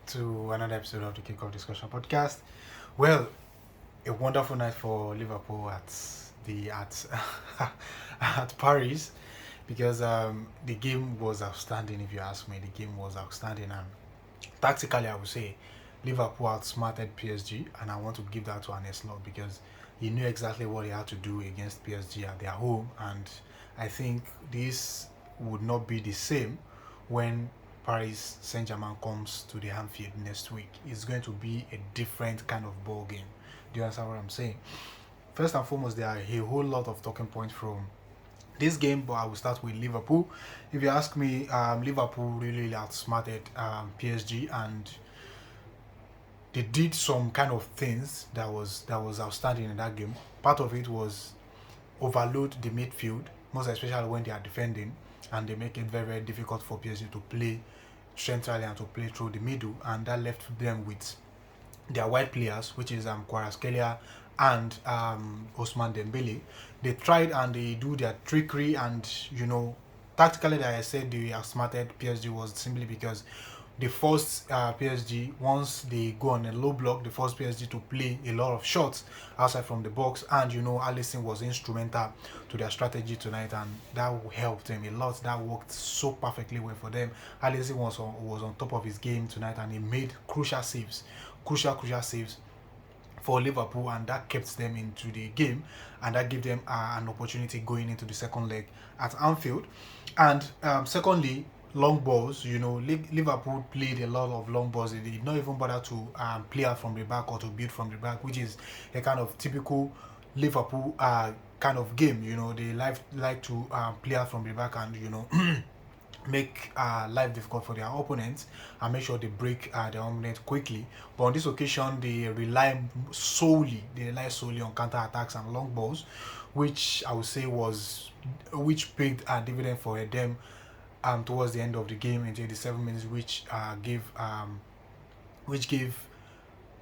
to another episode of the Kickoff Discussion Podcast. Well, a wonderful night for Liverpool at at Paris because the game was outstanding. If you ask me, the game was outstanding, and tactically, I would say Liverpool outsmarted PSG, and I want to give that to an Slot because he knew exactly what he had to do against PSG at their home, and I think this would not be the same when Paris Saint-Germain comes to the Anfield next week. It's going to be a different kind of ball game. Do you understand what I'm saying? First and foremost, there are a whole lot of talking points from this game, but I will start with Liverpool. If you ask me, Liverpool really outsmarted PSG, and they did some kind of things that was outstanding in that game. Part of it was overload the midfield, most especially when they are defending, and they make it very, very difficult for PSG to play centrally and to play through the middle, and that left them with their wide players, which is Kvaratskhelia and Ousmane Dembele. They tried and they do their trickery, and tactically, that I said they outsmarted PSG was simply because they forced PSG, once they go on a low block, they forced PSG to play a lot of shots outside from the box, and Alisson was instrumental to their strategy tonight, and that helped them a lot. That worked so perfectly well for them. Alisson was on top of his game tonight, and he made crucial saves for Liverpool, and that kept them into the game, and that gave them an opportunity going into the second leg at Anfield. And secondly, long balls. Liverpool played a lot of long balls. They did not even bother to play out from the back or to build from the back, which is a kind of typical Liverpool kind of game. They like to play out from the back and make life difficult for their opponents and make sure they break their opponent quickly. But on this occasion, they rely solely on counter attacks and long balls, which I would say paid a dividend for them towards the end of the game into the 7 minutes, which gave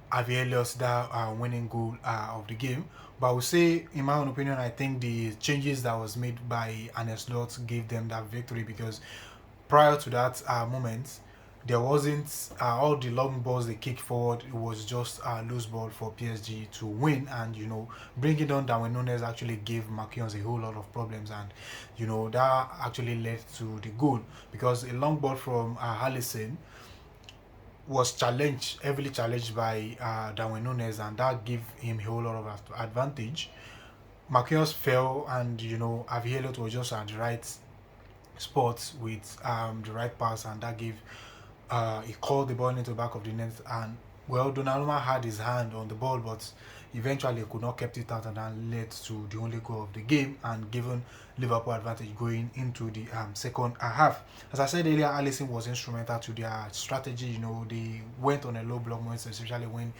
Harvey Elliot that winning goal of the game. But I would say, in my own opinion, I think the changes that was made by Arne Slot gave them that victory, because prior to that moment, there wasn't all the long balls they kicked forward. It was just a loose ball for PSG to win, and bringing down Darwin Núñez actually gave Marquinhos a whole lot of problems, and that actually led to the goal, because a long ball from Alisson was heavily challenged by Darwin Núñez, and that gave him a whole lot of advantage. Marquinhos fell, and Harvey Elliot was just at the right spot with the right pass, and that gave he called the ball into the back of the net, and Donnarumma had his hand on the ball, but eventually he could not kept it out, and that led to the only goal of the game and given Liverpool advantage going into the second half. As I said earlier, Alisson was instrumental to their strategy. They went on a low block moments, especially when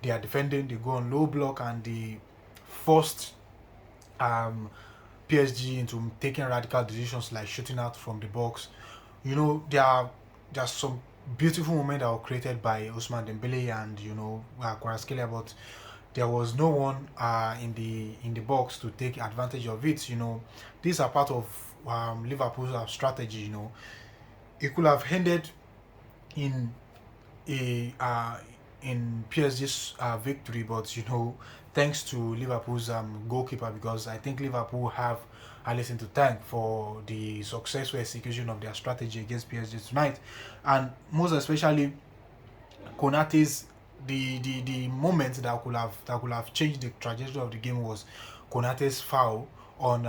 they are defending. They go on low block, and they forced PSG into taking radical decisions like shooting out from the box. There's some beautiful moments that were created by Ousmane Dembele and Kvaratskhelia, but there was no one in the box to take advantage of it. These are part of Liverpool's strategy. It could have ended in in PSG's victory, but thanks to Liverpool's goalkeeper, because I think Liverpool have Alisson to thank for the successful execution of their strategy against PSG tonight, and most especially Konate's the moment that could have changed the trajectory of the game was Konate's foul on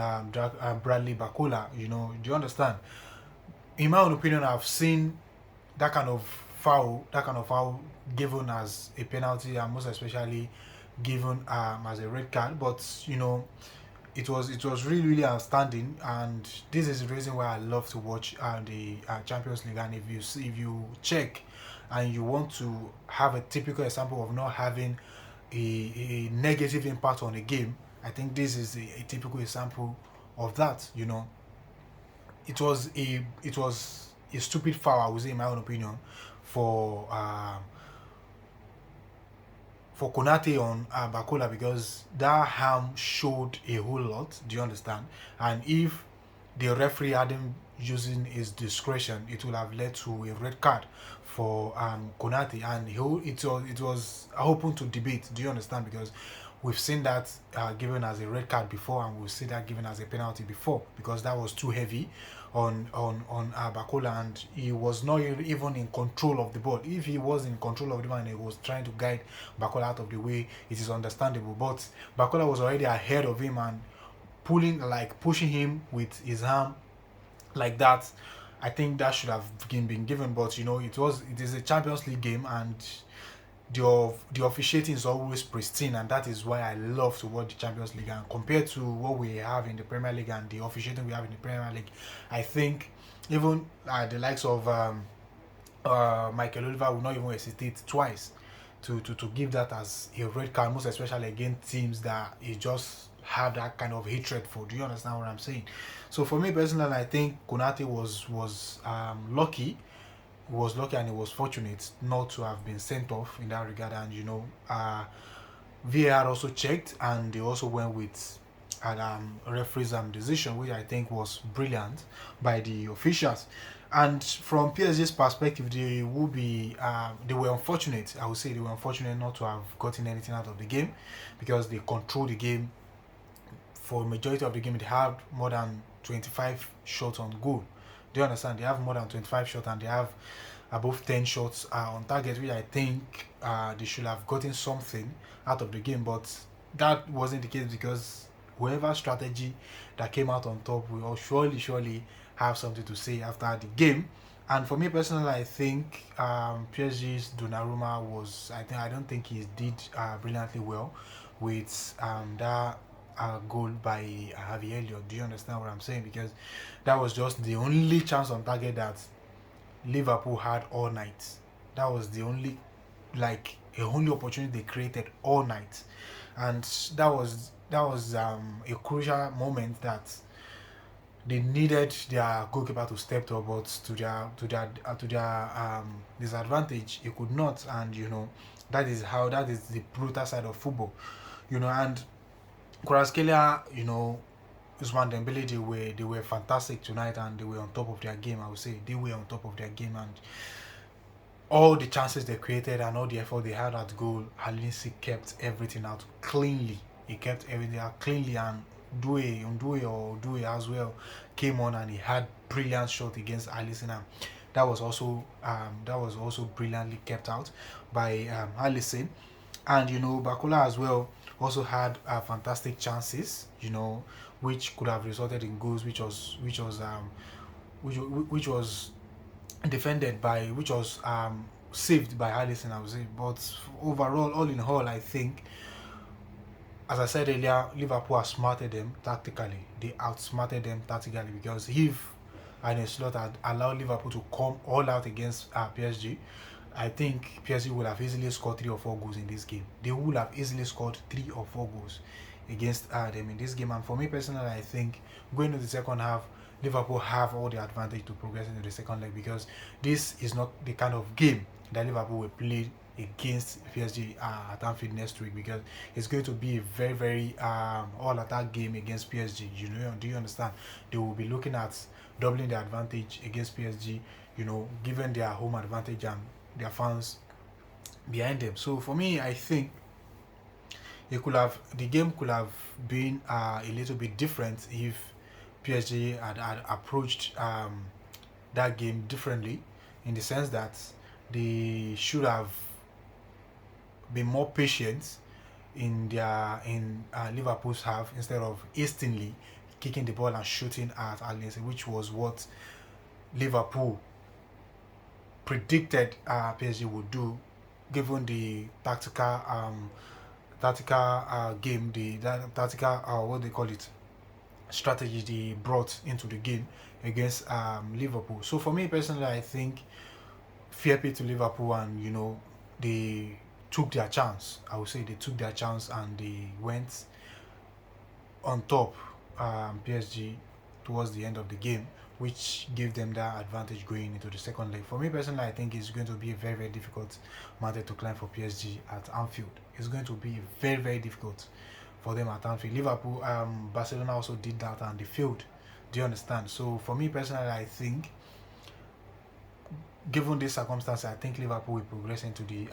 Bradley Barcola. Do you understand? In my own opinion, I've seen that kind of foul given as a penalty, and most especially given as a red card. But it was really, really outstanding, and this is the reason why I love to watch the Champions League. And if you check and you want to have a typical example of not having a negative impact on a game, I think this is a typical example of that. It was a stupid foul, I would say, in my own opinion, for Konate on Barcola, because that harm showed a whole lot. Do you understand? And if the referee hadn't using his discretion, it would have led to a red card for Konate, and it was open to debate. Do you understand? Because we've seen that given as a red card before, and we've seen that given as a penalty before, because that was too heavy on Bakola, and he was not even in control of the ball. If he was in control of the ball and he was trying to guide Bakola out of the way, it is understandable. But Bakola was already ahead of him and pushing him with his arm like that. I think that should have been given, but it is a Champions League game, and the officiating is always pristine, and that is why I love to watch the Champions League. And compared to what we have in the Premier League and the officiating we have in the Premier League, I think even the likes of Michael Oliver will not even hesitate twice to give that as a red card, most especially against teams that he just have that kind of hatred for. Do you understand what I'm saying? So for me personally, I think Konate was lucky. He was lucky and he was fortunate not to have been sent off in that regard. And VAR also checked, and they also went with referee's decision, which I think was brilliant by the officials. And from PSG's perspective, they were unfortunate. I would say they were unfortunate not to have gotten anything out of the game, because they controlled the game. For the majority of the game, they had more than 25 shots on goal. Do you understand? They have more than 25 shots, and they have above 10 shots on target, which I think they should have gotten something out of the game. But that wasn't the case, because whoever strategy that came out on top will surely have something to say after the game. And for me personally, I think PSG's Donnarumma I don't think he did brilliantly well with that goal by Harvey Elliot. Do you understand what I'm saying? Because that was just the only chance on target that Liverpool had all night. That was the only opportunity they created all night, and that was a crucial moment that they needed their goalkeeper to step up, but to their disadvantage, he could not. And that is the brutal side of football. And Kvaratskhelia, Ousmane Dembele, they were fantastic tonight, and they were on top of their game. I would say they were on top of their game, and all the chances they created and all the effort they had at goal, Alisson kept everything out cleanly. He kept everything out cleanly, and Doué as well came on, and he had brilliant shot against Alisson, and that was also brilliantly kept out by Alisson. And Bakola as well also had fantastic chances, which could have resulted in goals, which was defended by, which was saved by Alisson, I would say. But overall, all in all, I think, as I said earlier, Liverpool outsmarted them tactically. They outsmarted them tactically, because if Arne Slot had allowed Liverpool to come all out against PSG, I think PSG would have easily scored 3 or 4 goals in this game. They would have easily scored 3 or 4 goals against them in this game. And for me personally, I think going to the second half, Liverpool have all the advantage to progress into the second leg, because this is not the kind of game that Liverpool will play against PSG at Anfield next week, because it's going to be a very, very all-attack game against PSG. Do you understand? They will be looking at doubling the advantage against PSG, given their home advantage and their fans behind them. So for me, I think the game could have been a little bit different if PSG had approached that game differently, in the sense that they should have been more patient in Liverpool's half, instead of hastily kicking the ball and shooting at Alisson, which was what Liverpool predicted PSG would do, given the tactical game, the tactical what they call it, strategy they brought into the game against Liverpool. So for me personally, I think fair play to Liverpool, and they took their chance. I would say they took their chance, and they went on top PSG towards the end of the game, which gave them that advantage going into the second leg. For me personally, I think it's going to be a very, very difficult mountain to climb for PSG at Anfield. It's going to be very, very difficult for them at Anfield. Liverpool, Barcelona also did that, and they failed Do you understand? So for me personally, I think, given this circumstance, I think Liverpool will progress into the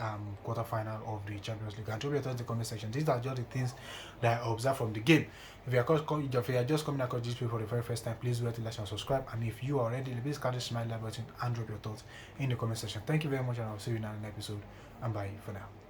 quarterfinal of the Champions League. And drop your thoughts in the comment section. These are just the things that I observed from the game. If you are just coming across this video for the very first time, please do like and subscribe. And if you are already, please click the smile like button and drop your thoughts in the comment section. Thank you very much, and I'll see you in another episode. And bye for now.